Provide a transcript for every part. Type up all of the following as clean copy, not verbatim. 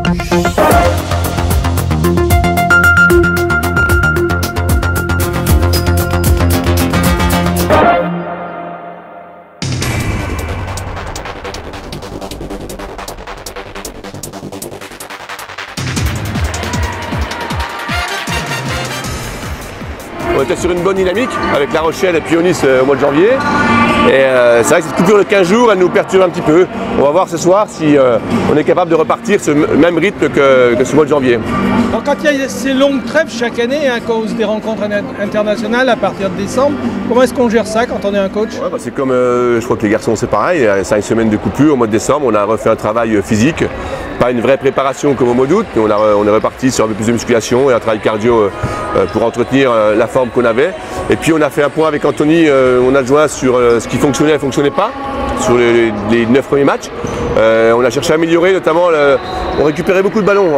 On était sur une bonne dynamique avec La Rochelle et Pionis au mois de janvier. Et c'est vrai que cette coupure de 15 jours, elle nous perturbe un petit peu. On va voir ce soir si on est capable de repartir ce même rythme que ce mois de janvier. Alors quand il y a ces longues trêves chaque année à cause des rencontres internationales à partir de décembre, comment est-ce qu'on gère ça quand on est un coach? Ouais, c'est comme, je crois que les garçons c'est pareil, 5 semaines de coupure au mois de décembre, on a refait un travail physique, pas une vraie préparation comme au mois d'août, mais on est reparti sur un peu plus de musculation et un travail cardio pour entretenir la forme qu'on avait. Et puis on a fait un point avec Anthony, on a joint sur ce qui fonctionnait et ne fonctionnait pas sur les 9 premiers matchs. On a cherché à améliorer, notamment on récupérait beaucoup de ballons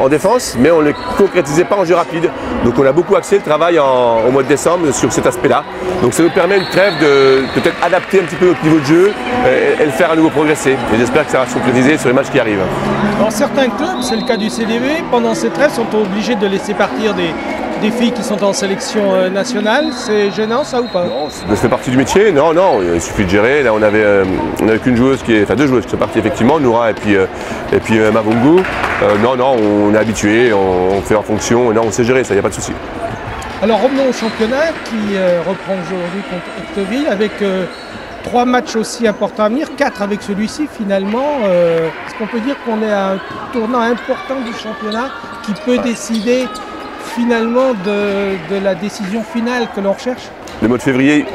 en défense, mais on ne les concrétisait pas en jeu rapide. Donc on a beaucoup axé le travail au mois de décembre sur cet aspect-là. Donc ça nous permet une trêve de peut-être adapter un petit peu notre niveau de jeu et le faire à nouveau progresser. Et j'espère que ça va se concrétiser sur les matchs qui arrivent. Dans certains clubs, c'est le cas du CDV, pendant ces trêves sont obligés de laisser partir des filles qui sont en sélection nationale. C'est gênant ça ou pas? Non, ça fait partie du métier. Non, il suffit de gérer. Là on avait qu'une joueuse deux joueuses qui sont parties effectivement, Noura et puis Mavungu. Non, on est habitué, on fait en fonction, non, on sait gérer, ça, il n'y a pas de souci. Alors revenons au championnat qui reprend aujourd'hui contre Octeville avec 3 matchs aussi importants à venir, 4 avec celui-ci finalement. Est-ce qu'on peut dire qu'on est à un tournant important du championnat qui peut décider finalement de la décision finale que l'on recherche? Le mois de février,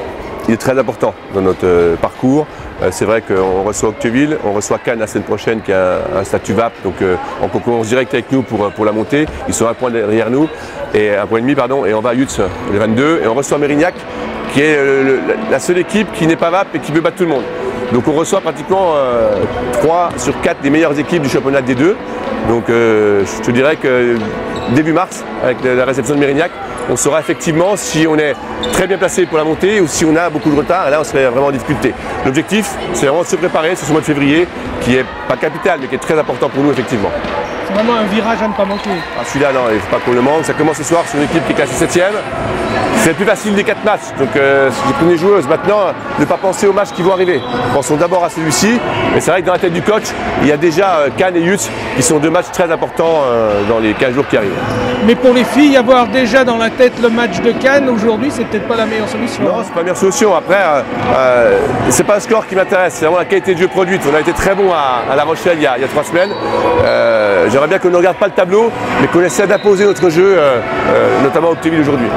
il est très important dans notre parcours. C'est vrai qu'on reçoit Octeville, on reçoit Cannes la semaine prochaine qui a un statut VAP, donc en concurrence directe avec nous pour la montée. Ils sont un point derrière nous, et un point et demi, pardon, et on va à Yutz les 22, et on reçoit Mérignac qui est la seule équipe qui n'est pas VAP et qui veut battre tout le monde. Donc on reçoit pratiquement 3 sur 4 des meilleures équipes du championnat des deux. Donc je te dirais que début mars, avec la réception de Mérignac, on saura effectivement si on est très bien placé pour la montée ou si on a beaucoup de retard, et là on serait vraiment en difficulté. L'objectif, c'est vraiment de se préparer sur ce mois de février, qui est pas capital, mais qui est très important pour nous effectivement. C'est vraiment un virage à ne pas manquer. Ah, celui-là, non, il ne faut pas qu'on le manque. Ça commence ce soir sur une équipe qui est classée 7e. C'est le plus facile des 4 matchs. Donc j'ai pris les joueuses maintenant, ne pas penser aux matchs qui vont arriver. Pensons d'abord à celui-ci. Mais c'est vrai que dans la tête du coach, il y a déjà Cannes et Yutz qui sont 2 matchs très importants dans les 15 jours qui arrivent. Mais pour les filles, avoir déjà dans la tête le match de Cannes aujourd'hui, c'est peut-être pas la meilleure solution. Non, c'est pas la meilleure solution. Après, c'est pas le score qui m'intéresse, c'est vraiment la qualité de jeu produite. On a été très bon à La Rochelle il y a 3 semaines. J'aimerais bien qu'on ne regarde pas le tableau, mais qu'on essaie d'imposer notre jeu, notamment à Octeville aujourd'hui.